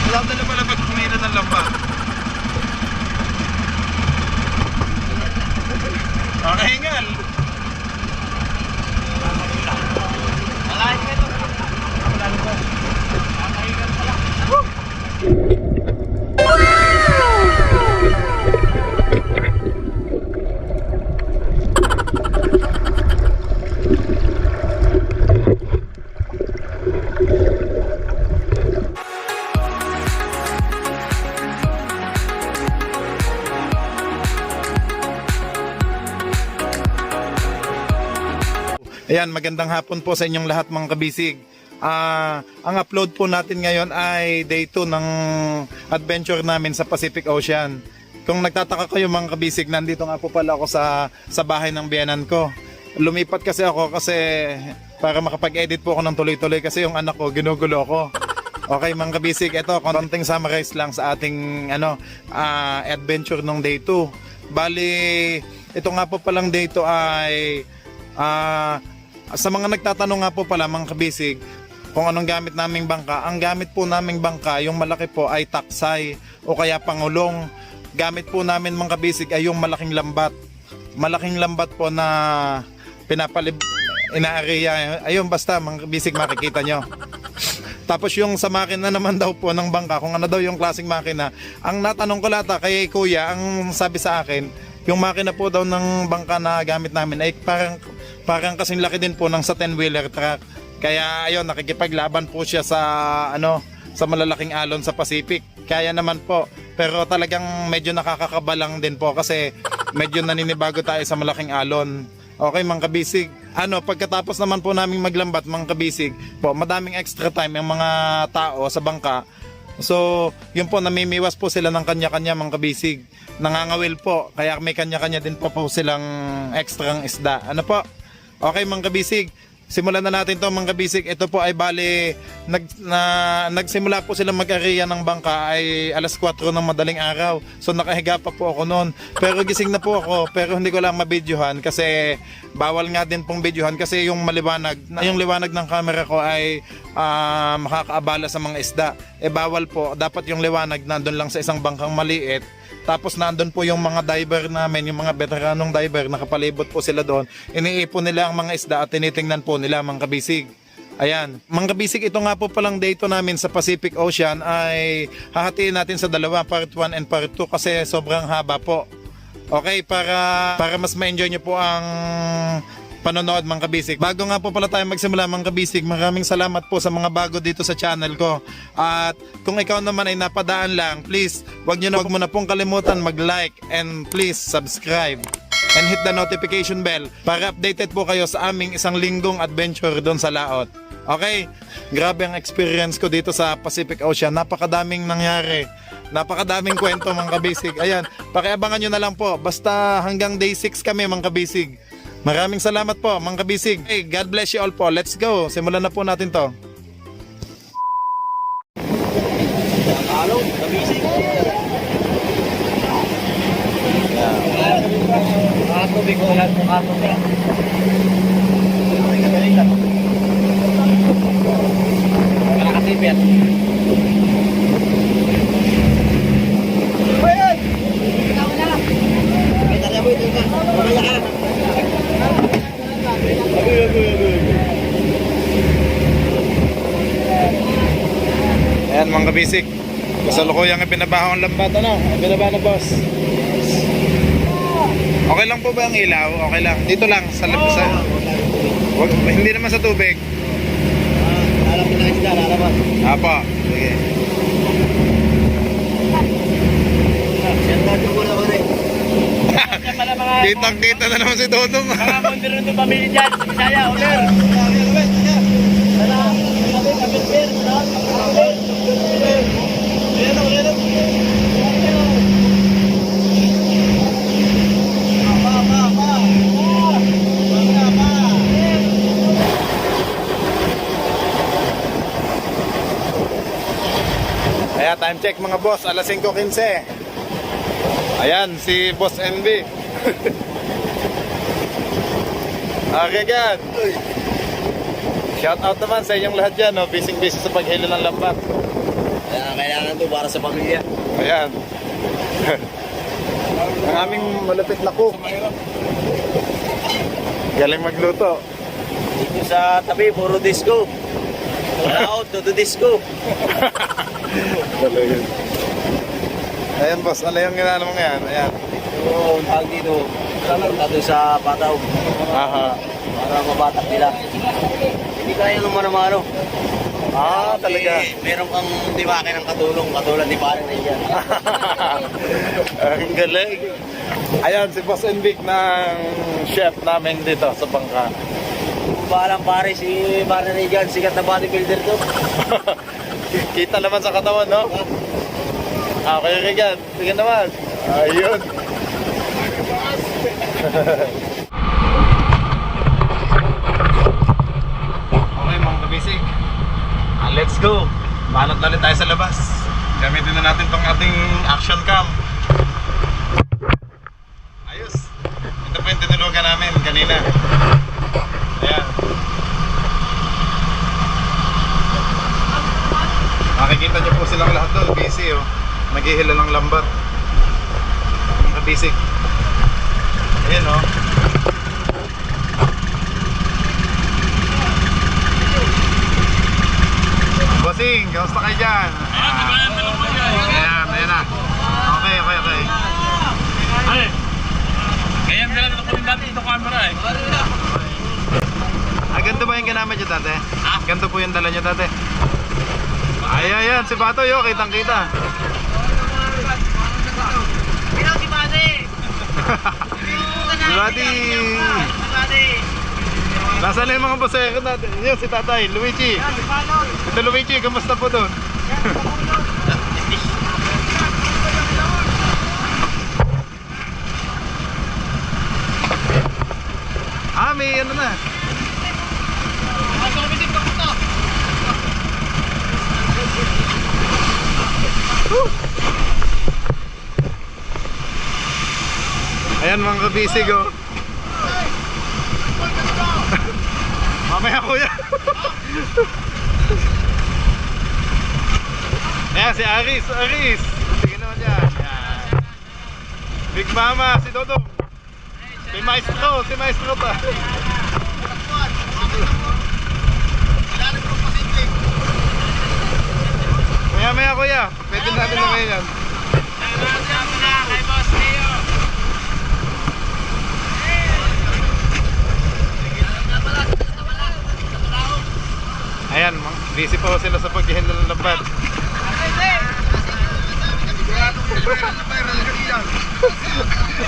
Dala pala pag kumina ng lambat. Nakahingal. Malahin ka ito. Malahin ka. Nakahingal pala. Ayan, magandang hapon po sa inyong lahat mga kabisig. Ang upload po natin ngayon ay day 2 ng adventure namin sa Pacific Ocean. Kung nagtataka kayo mga kabisig, nandito nga po pala ako sa bahay ng biyanan ko. Lumipat kasi ako para makapag-edit po ako ng tuloy-tuloy kasi yung anak ko ginugulo ako. Okay mga kabisig, ito konting summarize lang sa ating adventure ng day 2. Bali, ito nga po palang day 2 ay sa mga nagtatanong nga po pala mga kabisig kung anong gamit naming bangka, ang gamit po naming bangka, yung malaki po ay taksay o kaya pangulong. Gamit po namin mga kabisig ay yung malaking lambat. Malaking lambat po na inaariya. Ayun basta mga kabisig makikita nyo. Tapos yung sa makina naman daw po ng bangka, kung ano daw yung klaseng makina, ang natanong ko lata kay kuya, ang sabi sa akin, yung makina po daw ng bangka na gamit namin ay parang kasing laki din po ng sa 10-wheeler truck. Kaya ayun, nakikipaglaban po siya sa malalaking alon sa Pacific. Kaya naman po, pero talagang medyo nakakakabalang din po kasi medyo naninibago tayo sa malaking alon. Okay mga kabisig, pagkatapos naman po naming maglambat mga kabisig po, madaming extra time yung mga tao sa bangka. So yun po, namimiwas po sila ng kanya-kanya mga kabisig. Nangangawil po, kaya may kanya-kanya din po silang extrang isda. Ano po? Okay mga kabisig, simulan na natin to mga kabisig. Ito po ay bali, nagsimula po silang mag-ariya ng bangka ay alas 4 ng madaling araw. So nakahiga pa po ako noon. Pero gising na po ako, pero hindi ko lang mabidyohan kasi bawal nga din pong bidyohan kasi yung liwanag ng camera ko ay makakaabala sa mga isda. Bawal po, dapat yung liwanag nandun lang sa isang bangkang maliit. Tapos nandun po yung mga diver namin, yung mga veteranong diver, nakapalibot po sila doon. Iniipon nila ang mga isda at tinitingnan po nila mga kabisig. Ayan, mga kabisig, ito nga po palang day 2 namin sa Pacific Ocean ay hahatiin natin sa dalawa, part 1 and part 2 kasi sobrang haba po. Okay, para mas ma-enjoy nyo po ang panonood mga kabisig. Bago nga po pala tayo magsimula mga kabisig, maraming salamat po sa mga bago dito sa channel ko. At kung ikaw naman ay napadaan lang, please, wag mo na pong kalimutan mag-like and please subscribe and hit the notification bell para updated po kayo sa aming isang linggong adventure doon sa laot. Okay? Grabe ang experience ko dito sa Pacific Ocean. Napakadaming nangyari. Napakadaming kwento mga kabisig. Ayan, pakiabangan nyo na lang po. Basta hanggang day 6 kami mga kabisig. Maraming salamat po mga kabisig. Hey, God bless you all po. Let's go. Simulan na po natin to. Halo, kabisig. Tubig ko lahat ng tubig. Galing lang. Nakakatipid. Hoy! Ikaw na. Kita niya mo ito ka. Mamaya ka. Ayan mga kabisig, kasalukuyang ibinabaho ang lambat. Ibinabaho na boss. Okay lang po ba ang ilaw? Okay lang. Dito lang sa hindi naman sa tubig. Alam mo na isda, lalabas. Apo. Sige. Kitang-kita na naman si Dodong. Mga mundir nito pamilya dyan. Bisaya, ulir. Ayan, time check mga boss, alas 5:15. Ayan, si Boss NB. Okay, God. Shout out naman sa inyong lahat dyan, no? Busy sa paghilo ng lambat. Kailangan ito para sa pamilya. Ayan. Ang aming malapit na cook. Galing magluto. Dito sa tabi, puro disco. Out to the disco. Galing. Ayan boss, ano yung ginano mo ngayon? Ayan. So, tawag dito. Tato sa pataw. Aha. Para mabatak nila. Hindi kaya nung mano-mano. Talaga. Meron kang timake ng katulad ni Pare na yan. Ang galing. Ayan, si Boss Envic ng chef namin dito sa bangka. Balang pare, si Pare na yan, sikat na bodybuilder to. Kita naman sa katawan, no? Okay, Regan. Sige naman. Ayun. Okay, mga kabisig. Let's go. Manot na ulit tayo sa labas. Gamitin na natin tong ating action cam. Ayos. Ito po yung tinulugan namin kanina. Ayan. Makikita niyo po silang lahat doon. Busy, oh. Naghihila ng lambat. Mga kabisig. Ayan, oh. Bossing, kamusta kayo dyan? Ayan na. Okay. Kaya ang dala na ko rin dati ito camera eh. Ganito ba yung ginamit nyo dati? Ganito po yung dala nyo dati? Ayan, si Batoy, oh, kitang kita. Si Buddy. Nasaan na yung mga bosero natin? Yun, si Tatay, Luigi. Ito Luigi, kamusta po doon? May ano na. Ayan mga kabisig, oh. Mamaya kuya. Ayan si Aris. Sige naman yan. Big Mama, si Dodong. Si Maestro pa. Maya kuya, pwede natin na kayo yan. Kay Boss Leo. Ayan, busy pa sila sa paghihinda ng lambat.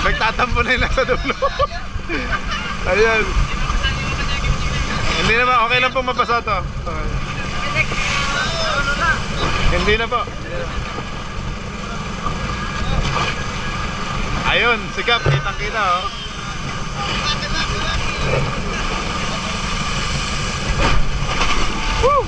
Nagtatampo na yun sa dulo. Ayan. Hindi naman, okay lang pong mabasa to. Okay. Hindi na po. Ayun, sikap, kitang kita, oh. Woo!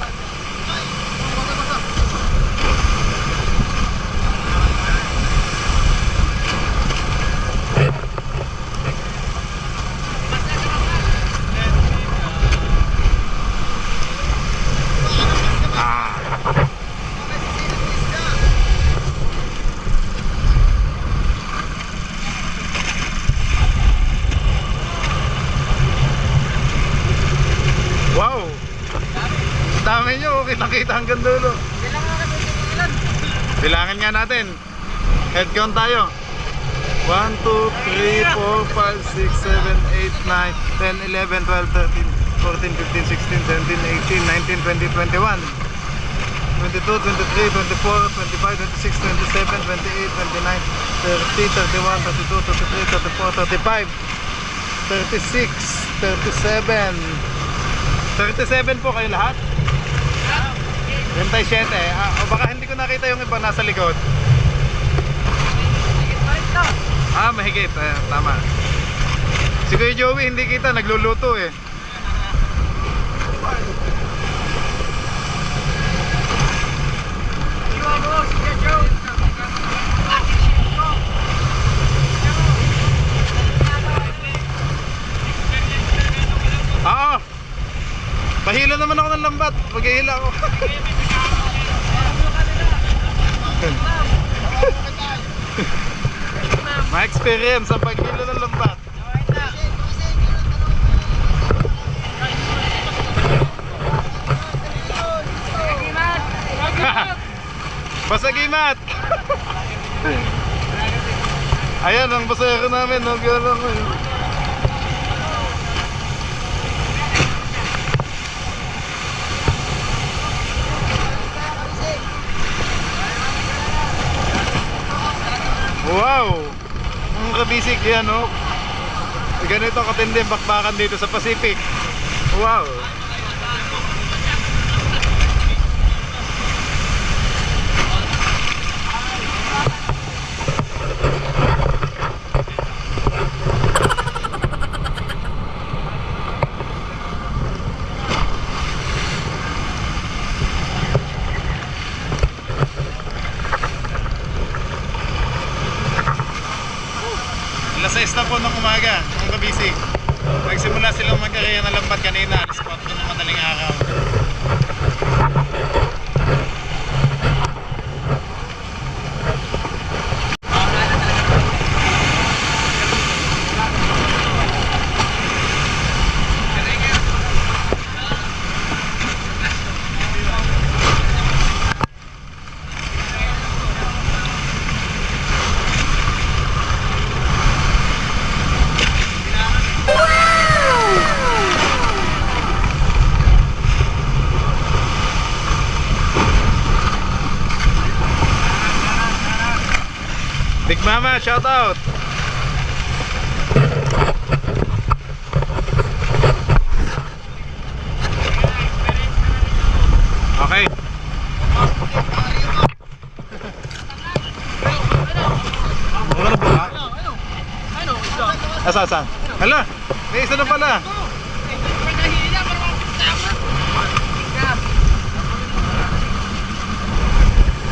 Wow! Dami nyo, kitang-kita hanggang dulo. Bilangin nga natin. Head count tayo. 1, 2, 3, 4, 5, 6, 7, 8, 9, 10, 11, 12, 13, 14, 15, 16, 17, 18, 19, 20, 21, 22, 23, 24, 25, 26, 27, 28, 29, 30, 31, 32, 33, 34, 35, 36, 37. 37 po kayo lahat? 27. O baka hindi ko nakita yung iba nasa likod. Mahigit. Tama. Si Kuya Joey hindi kita, nagluluto eh. Pahila naman ako ng lambat. Maghihila ako. Ma-experience ang pagkilo ng lambat. Pasagimat! Ayan ang basero namin, no? Gano'n ko yun. Wow! Ang kabisig yan, no? Ganito katindi ang bakbakan dito sa Pacific. Wow! Alas 6 na po ng umaga, mga kabisig. Nagsimula silang magkakaya ng lambat kanina, alas 4 ng madaling araw. Big Mama, shout out. Okay. Asa? Hala, may isa na pala.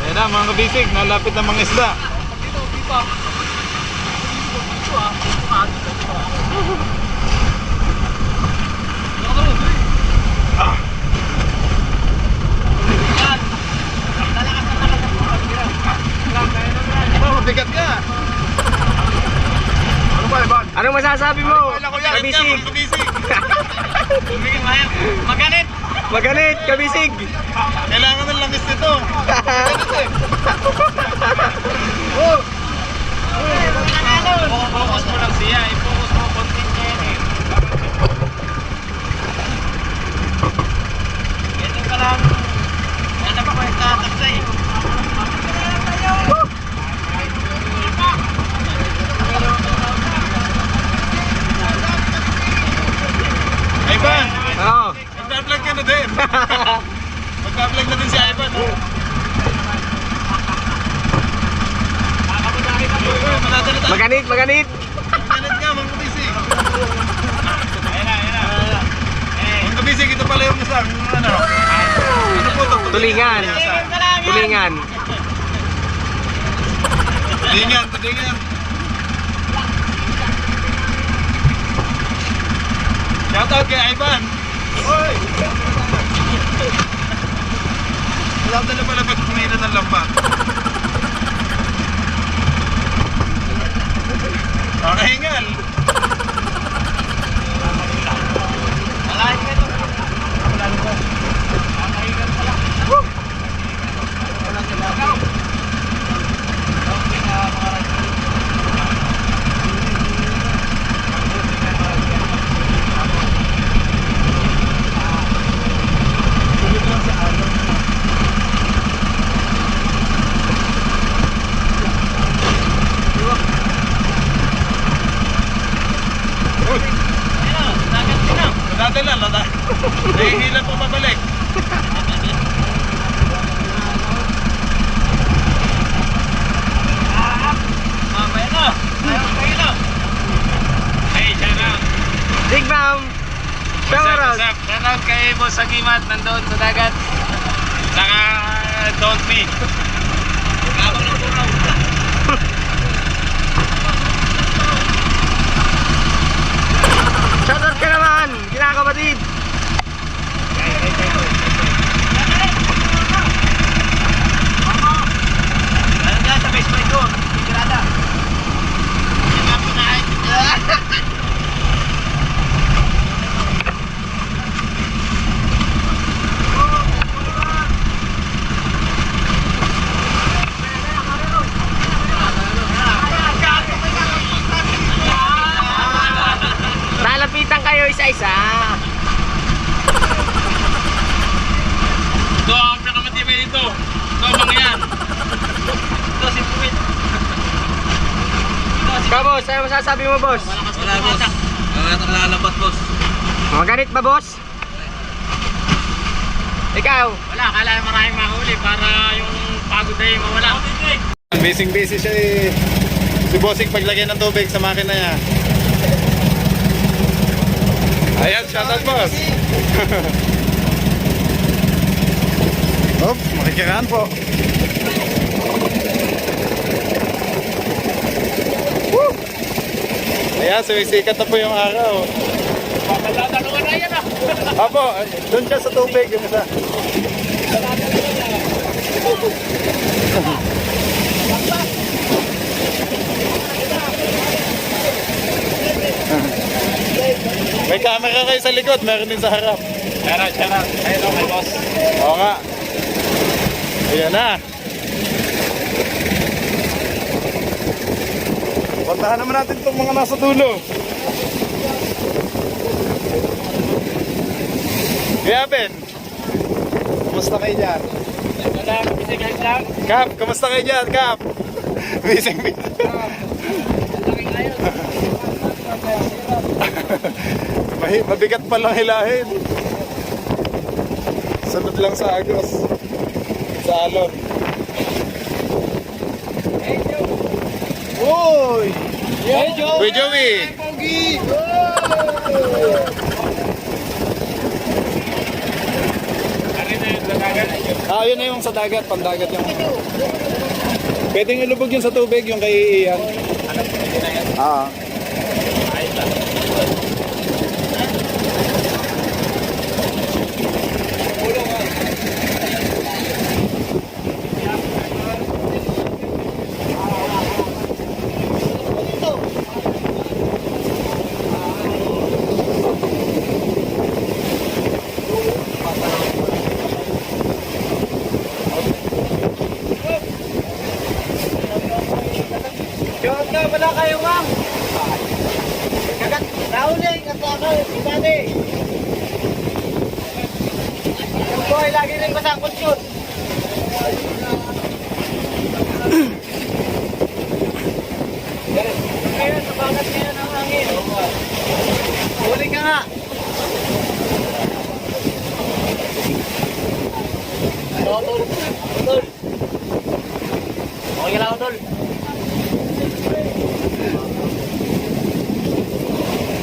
Ayan na mga kabisig, nalapit na mga isda. Ah. Oh, bigat ka. Ano ba, Ivan? Anong masasabi mo? Kabisig. Maganit! Maganit, kabisig. Kailangan ng langis nito. Focus mo lang siya, i-focus mo konting kainin. Ito ka lang. Ano pa kung nagtataksay? Ivan, Oo. mag-vlog ka na din. Mag-vlog na din si Ivan. Maganit. Ganit ka, mga kabisig. Ayun na. Mga kabisig, ito pala yung isang, ano po ito? Tulingan. Tulingan. Tulingan. Shout out kay Ivan. Hoy! Alam na pala pag kumila ng lambat. Nakahingal. Malahin ka ito. Nakahingal pala. Wala sila. Lada. Nahihila po pabalik. Mamaya na. Ayaw kayo na. Hey, shout out. Big Ma'am. Shout out. Shout out kay Boss Agimat nandoon sa dagat. Saka don't me. Habang ng puraw. Shout out ka naman. Kinakabatid. Ano dyan sa Facebook doon? Sigurada. ano masasabi mo, boss? Wala, boss. Lalabat, boss. Magalit ba, boss? Ikaw? Wala, kala maraming mahuli para yung pagod na yung mawala. Busy siya eh. Si Bossing paglagay ng tubig sa makina niya. Ayan, shoutout boss. Oops, makikiraan po. Woo! Ayan, sumisikat na po yung araw. Dalawa na yan ah. Apo, doon siya sa tubig yung isa. May camera kayo sa likod, meron din sa harap. Charot. Ayun okay, boss. Oo nga. Ayan na. Puntahan naman natin itong mga nasa dulo. Kuya Ben, kumusta kayo dyan? Wala, busy guys lang. Kap, kumusta kayo dyan, Kap? Busy. Mabigat palang hilahin. Sunod lang sa agos. Sa alon. Uy! Uy, Joey! Yun na yung sa dagat, pandagat yung. Pwedeng ilubog yun sa tubig, yung kay Ian. Wala kayo, ma'am. Kagat, Rauli, katlamal, ibali. Yung boy, lagi rin masangkot yun. Kaya, nabagat niya ng hangin. Huli ka nga. Tol. Okay lang, Tol.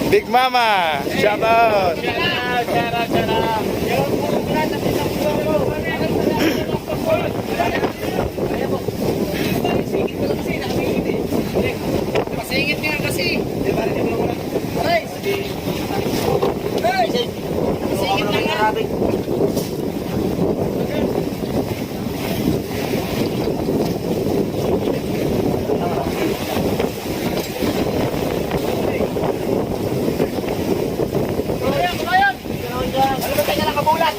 Big Mama, shout out. Charot. Masingit nga kasi. Ay! Masingit na nga. Ano ba tayo nakabulat?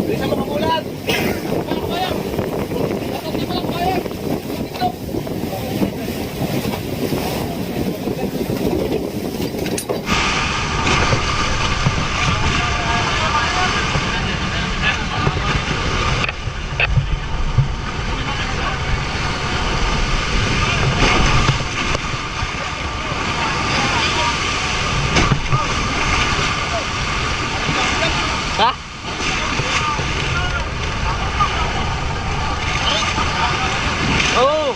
Bisa makabulat! Ha? Oh!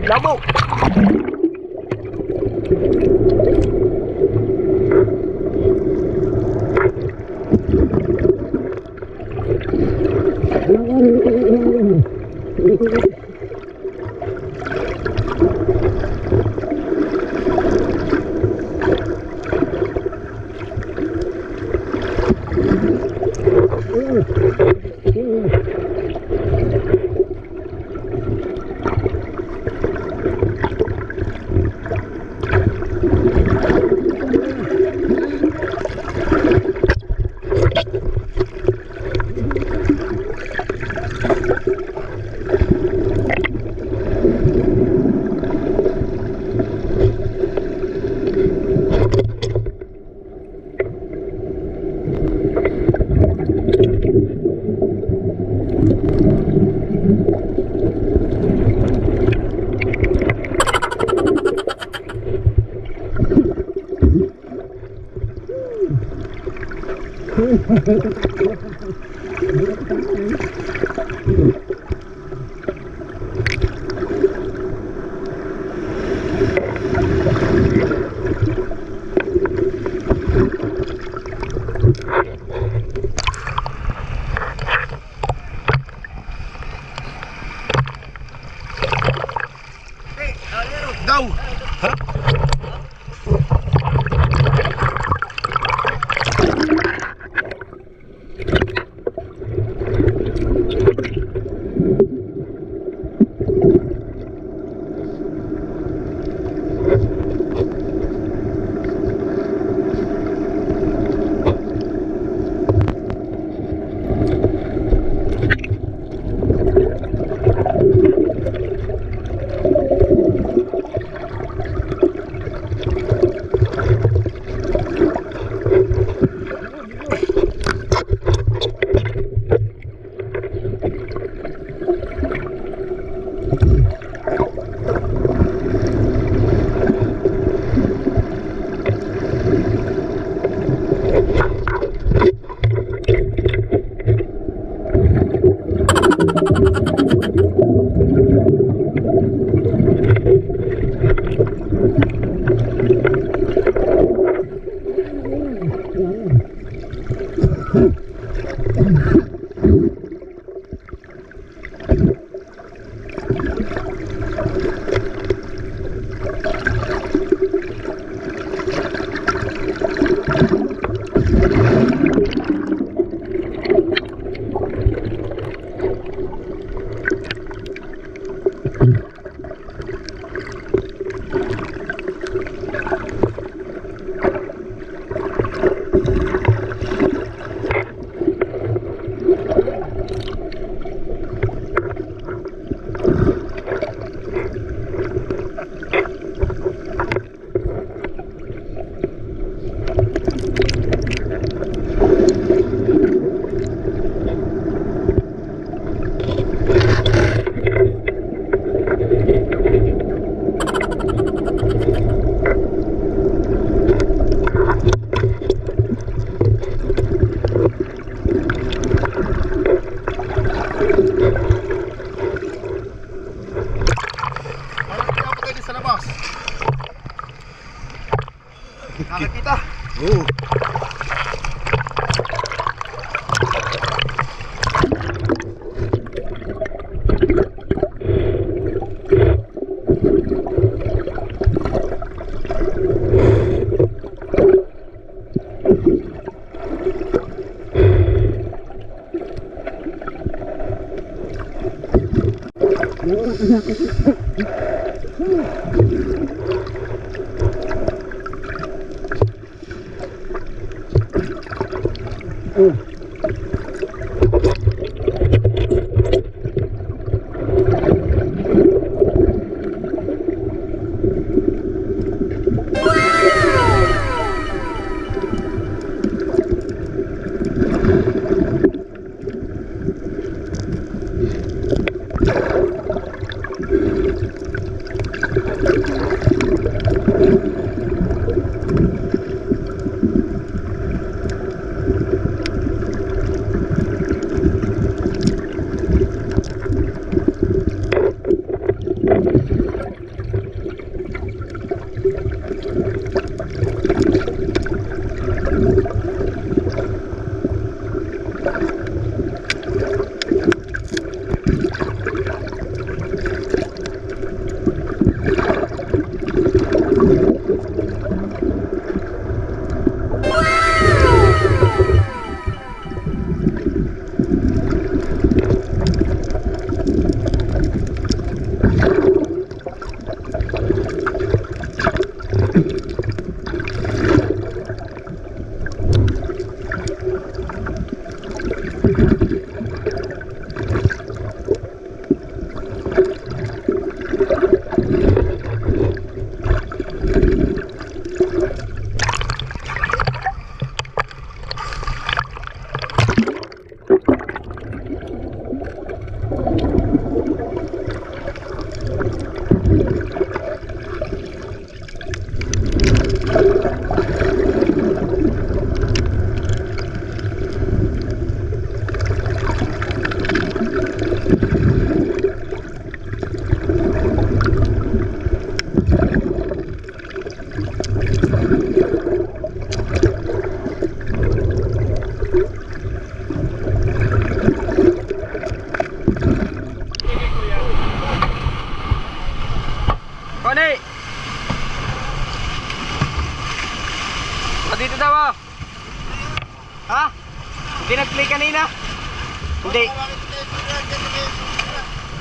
Labo! Daw! Nakakita. Oo.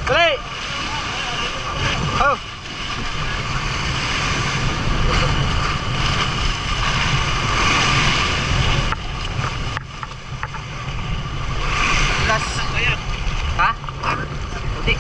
Dali! Oh! Last. Ha? Hindi.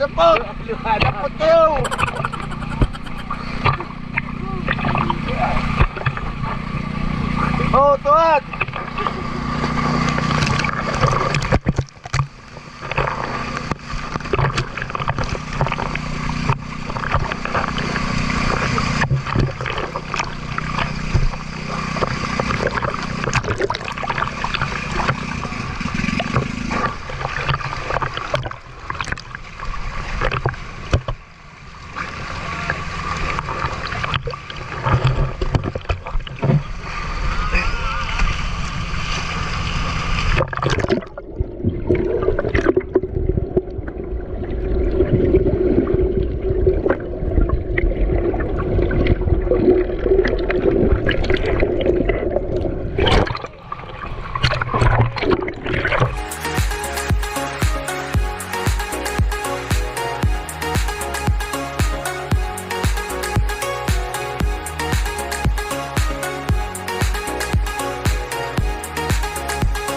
Dampot! Dampot kayo! Oh, tuwad!